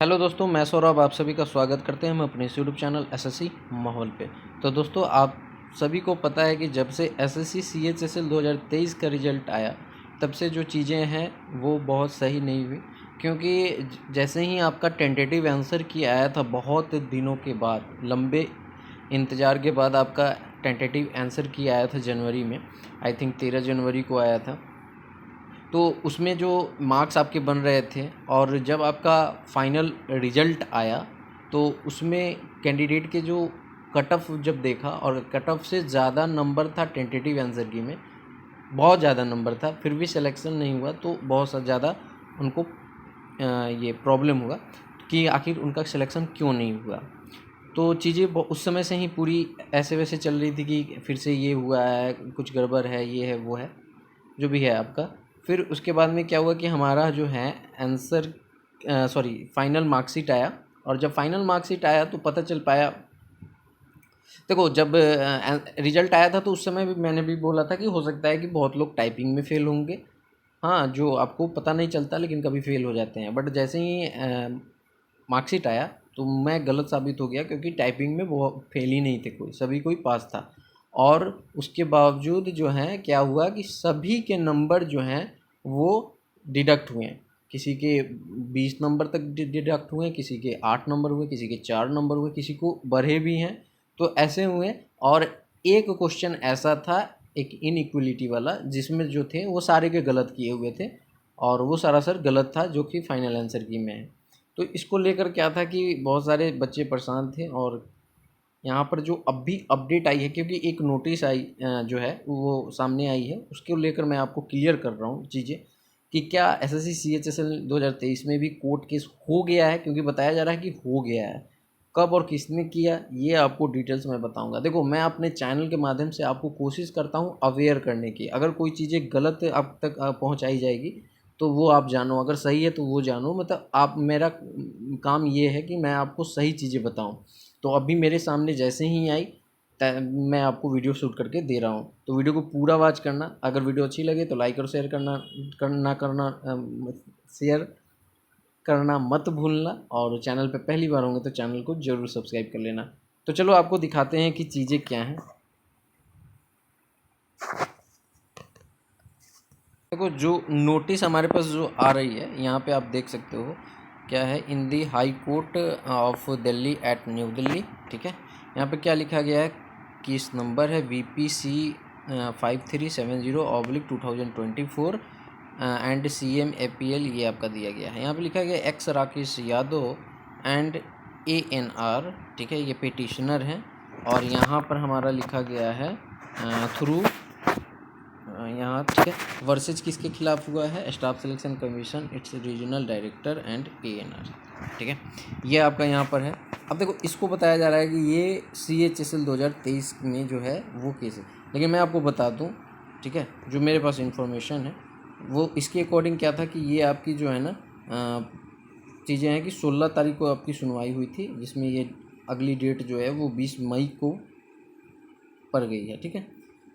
Hello दोस्तों, मैं सौरभ आप सभी का स्वागत करते हैं हम अपने यूट्यूब चैनल एसएससी माहौल पे। तो दोस्तों, आप सभी को पता है कि जब से एसएससी सीएचएसएल 2023 का रिज़ल्ट आया, तब से जो चीज़ें हैं वो बहुत सही नहीं हुई। क्योंकि जैसे ही आपका टेंटेटिव आंसर की आया था, बहुत दिनों के बाद, लंबे इंतज़ार के बाद आपका टेंटेटिव आंसर की आया था जनवरी में। आई थिंक 13 जनवरी को आया था। तो उसमें जो मार्क्स आपके बन रहे थे और जब आपका फाइनल रिजल्ट आया, तो उसमें कैंडिडेट के जो कट ऑफ जब देखा, और कट ऑफ से ज़्यादा नंबर था टेंटेटिव आंसर की में, बहुत ज़्यादा नंबर था, फिर भी सिलेक्शन नहीं हुआ। तो बहुत सा ज़्यादा उनको ये प्रॉब्लम हुआ कि आखिर उनका सिलेक्शन क्यों नहीं हुआ। तो चीज़ें उस समय से ही पूरी ऐसे वैसे चल रही थी कि फिर से ये हुआ है, कुछ गड़बड़ है, ये है, वो है, जो भी है आपका। फिर उसके बाद में क्या हुआ कि हमारा जो है आंसर फाइनल मार्कशीट आया। और जब फाइनल मार्कशीट आया तो पता चल पाया। देखो, जब रिजल्ट आया था तो उस समय भी मैंने भी बोला था कि हो सकता है कि बहुत लोग टाइपिंग में फ़ेल होंगे। हाँ, जो आपको पता नहीं चलता लेकिन कभी फ़ेल हो जाते हैं। बट जैसे ही मार्कशीट आया तो मैं गलत साबित हो गया, क्योंकि टाइपिंग में वो फेल ही नहीं थे, कोई सभी कोई पास था। और उसके बावजूद जो है क्या हुआ कि सभी के नंबर जो हैं वो डिडक्ट हुए हैं। किसी के 20 नंबर तक डिडक्ट हुए, किसी के 8 नंबर हुए, किसी के 4 नंबर हुए, किसी को बढ़े भी हैं। तो ऐसे हुए। और एक क्वेश्चन ऐसा था, एक इनइक्वलिटी वाला, जिसमें जो थे वो सारे के गलत किए हुए थे, और वो सरासर गलत था, जो कि फाइनल आंसर की में है। तो इसको लेकर क्या था कि बहुत सारे बच्चे परेशान थे। और यहाँ पर जो अभी अपडेट आई है, क्योंकि एक नोटिस आई जो है वो सामने आई है, उसको लेकर मैं आपको क्लियर कर रहा हूँ चीज़ें कि क्या एसएससी सीएचएसएल 2023 में भी कोर्ट केस हो गया है, क्योंकि बताया जा रहा है कि हो गया है। कब और किसने किया, ये आपको डिटेल्स में बताऊंगा। देखो, मैं अपने चैनल के माध्यम से आपको कोशिश करता हूँ अवेयर करने की। अगर कोई चीज़ें गलत आप तक पहुँचाई जाएगी तो वो आप जानो, अगर सही है तो वो जानो। मतलब आप, मेरा काम ये है कि मैं आपको सही चीज़ें बताऊँ। तो अभी मेरे सामने जैसे ही आई, मैं आपको वीडियो शूट करके दे रहा हूँ। तो वीडियो को पूरा वॉच करना। अगर वीडियो अच्छी लगे तो लाइक और शेयर शेयर करना मत भूलना। और चैनल पे पहली बार होंगे तो चैनल को ज़रूर सब्सक्राइब कर लेना। तो चलो आपको दिखाते हैं कि चीज़ें क्या हैं। देखो, जो नोटिस हमारे पास जो आ रही है, यहाँ पे आप देख सकते हो क्या है, in the high court of Delhi at new Delhi. ठीक है, यहाँ पे क्या लिखा गया है, केस नंबर है VPC 5370/2024 एंड CM APL, ये आपका दिया गया है। यहाँ पे लिखा गया x Rakesh Yadav and ANR। ठीक है, ये पिटिशनर हैं। और यहाँ पर हमारा लिखा गया है थ्रू यहाँ, ठीक है, वर्सेज किसके खिलाफ हुआ है, staff selection commission, it's regional director and ANR। ठीक है, ये आपका यहाँ पर है। अब देखो, इसको बताया जा रहा है कि ये CHSL 2023 में जो है वो केस है। लेकिन मैं आपको बता दूँ, ठीक है, जो मेरे पास इंफॉर्मेशन है वो इसके अकॉर्डिंग क्या था कि ये आपकी जो है ना चीज़ें हैं कि 16 तारीख को आपकी सुनवाई हुई थी, जिसमें ये अगली डेट जो है वो 20 मई को पड़ गई है। ठीक है,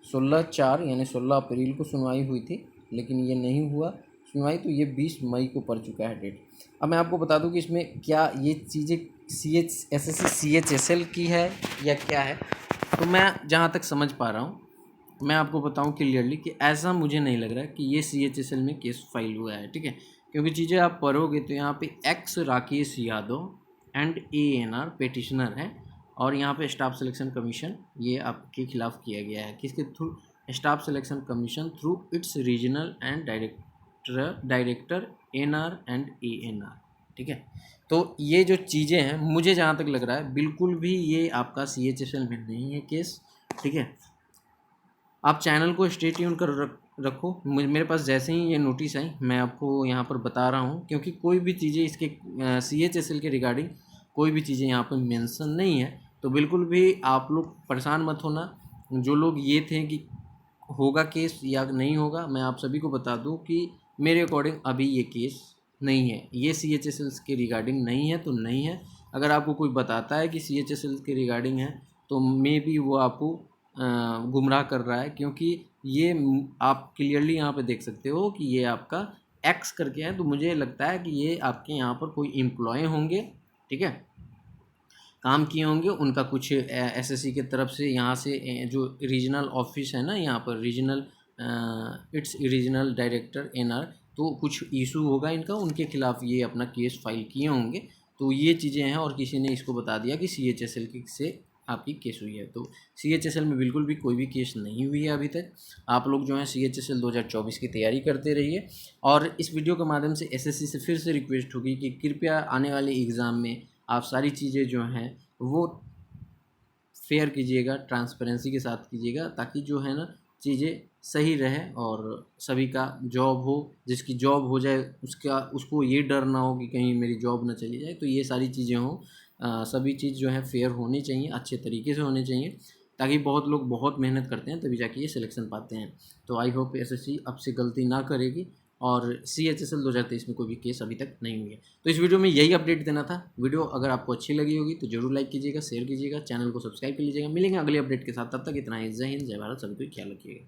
16/4 यानी 16 अप्रैल को सुनवाई हुई थी, लेकिन ये नहीं हुआ सुनवाई, तो ये 20 मई को पड़ चुका है डेट। अब मैं आपको बता दूं कि इसमें क्या ये चीज़ें एसएससी CHSL की है या क्या है। तो मैं जहाँ तक समझ पा रहा हूँ, मैं आपको बताऊँ क्लियरली कि ऐसा मुझे नहीं लग रहा है कि ये CHSL में केस फाइल हुआ है। ठीक है, क्योंकि चीज़ें आप पढ़ोगे तो यहाँ पे x Rakesh Yadav and ANR petitioner हैं। और यहाँ पे स्टाफ सिलेक्शन कमीशन ये आपके खिलाफ किया गया है, किसके through, staff selection commission through it's regional and director NR and ANR। ठीक है, तो ये जो चीज़ें हैं, मुझे जहाँ तक लग रहा है बिल्कुल भी ये आपका CHSL में नहीं है केस। ठीक है, आप चैनल को स्टे ट्यून कर रखो। मेरे पास जैसे ही ये नोटिस आई मैं आपको यहाँ पर बता रहा हूँ, क्योंकि कोई भी चीज़ें इसके CHSL के रिगार्डिंग कोई भी चीज़ें यहाँ पर मेंशन नहीं है। तो बिल्कुल भी आप लोग परेशान मत होना। जो लोग ये थे कि होगा केस या नहीं होगा, मैं आप सभी को बता दूँ कि मेरे अकॉर्डिंग अभी ये केस नहीं है, ये CHSL के रिगार्डिंग नहीं है तो नहीं है। अगर आपको कोई बताता है कि CHSL के रिगार्डिंग है तो मे बी वो आपको गुमराह कर रहा है, क्योंकि ये आप क्लियरली यहाँ पे देख सकते हो कि ये आपका एक्स करके है, तो मुझे लगता है कि ये आपके यहाँ पर कोई एम्प्लॉय होंगे, ठीक है, काम किए होंगे, उनका कुछ एसएससी की तरफ से यहाँ से जो रीजनल ऑफिस है ना यहाँ पर regional its regional director NR, तो कुछ इशू होगा इनका, उनके खिलाफ ये अपना केस फाइल किए होंगे। तो ये चीज़ें हैं, और किसी ने इसको बता दिया कि सीएचएसएल की से आपकी केस हुई है। तो सीएचएसएल में बिल्कुल भी कोई भी केस नहीं हुई है अभी तक। आप लोग जो है सीएचएसएल 2024 की तैयारी करते रहिए, और इस वीडियो के माध्यम से एसएससी से फिर से रिक्वेस्ट होगी कि कृपया आने वाले एग्ज़ाम में आप सारी चीज़ें जो हैं वो फेयर कीजिएगा, ट्रांसपेरेंसी के साथ कीजिएगा, ताकि जो है ना चीज़ें सही रहे और सभी का जॉब हो, जिसकी जॉब हो जाए उसको ये डर ना हो कि कहीं मेरी जॉब ना चली जाए। तो ये सारी चीज़ें हों, सभी चीज़ जो है फेयर होनी चाहिए, अच्छे तरीके से होने चाहिए, ताकि बहुत लोग बहुत मेहनत करते हैं तभी जाके ये सिलेक्शन पाते हैं। तो आई होप एसएससी अब से गलती ना करेगी, और सीएचएसएल 2023 में कोई भी केस अभी तक नहीं हुई है। तो इस वीडियो में यही अपडेट देना था। वीडियो अगर आपको अच्छी लगी होगी तो जरूर लाइक कीजिएगा, शेयर कीजिएगा, चैनल को सब्सक्राइब कर लीजिएगा। मिलेंगे अगले अपडेट के साथ, तब तक इतना ही। जय हिंद, जय भारत, सभी को ख्याल रखिएगा।